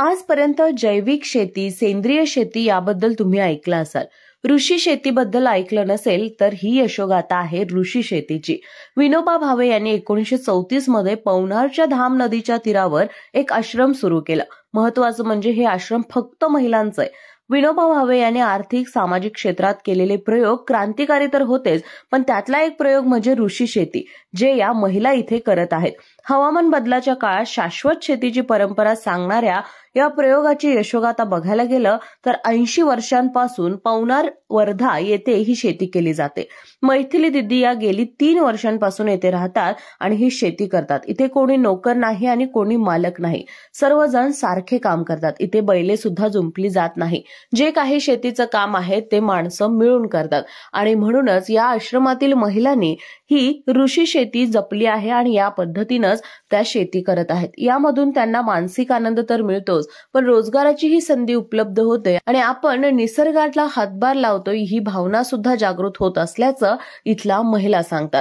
आजपर्यंत जैविक शेती, सेंद्रिय शेती याबद्दल तुम्ही ऐकलं असाल. ऋषी शेतीबद्दल ऐकलं नसेल तर ही यशोगाथा आहे ऋषी शेतीची. विनोबा भावे यांनी 1934 मध्ये पवनारच्या धाम नदीच्या तीरावर एक आश्रम सुरू केला. महत्वाचं म्हणजे हे आश्रम फक्त महिलांचं आहे. विनोबा भावे यांनी आर्थिक सामाजिक क्षेत्रात केलेले प्रयोग क्रांतिकारी तर होतेच, पण त्यातला एक प्रयोग म्हणजे ऋषी शेती, जे या महिला इथे करत आहेत. हवामान बदलाच्या काळात शाश्वत शेतीची परंपरा सांगणाऱ्या या प्रयोगाची यशोगाथा बघायला गेलं तर 80 वर्षांपासून पवनार वर्धा येथे ही शेती केली जाते. मैथिली दिदी या गेली 3 वर्षांपासून येथे राहतात आणि ही शेती करतात. इथे कोणी नोकर नाही आणि कोणी मालक नाही. सर्वजण सारखे काम करतात. इथे बैले सुद्धा जुंपली जात नाही. जे काही शेतीचं काम आहे ते माणसं मिळून करतात आणि म्हणूनच या आश्रमातील महिलांनी ही ऋषी शेती जपली आहे आणि या पद्धतीनंच त्या शेती करत आहेत. यामधून त्यांना मानसिक आनंद तर मिळतोच, पण रोजगाराची ही संधी उपलब्ध होते आणि आपण निसर्गाला हातभार लावतोय ही भावना सुद्धा जागृत होत असल्याचं इथल्या महिला सांगतात.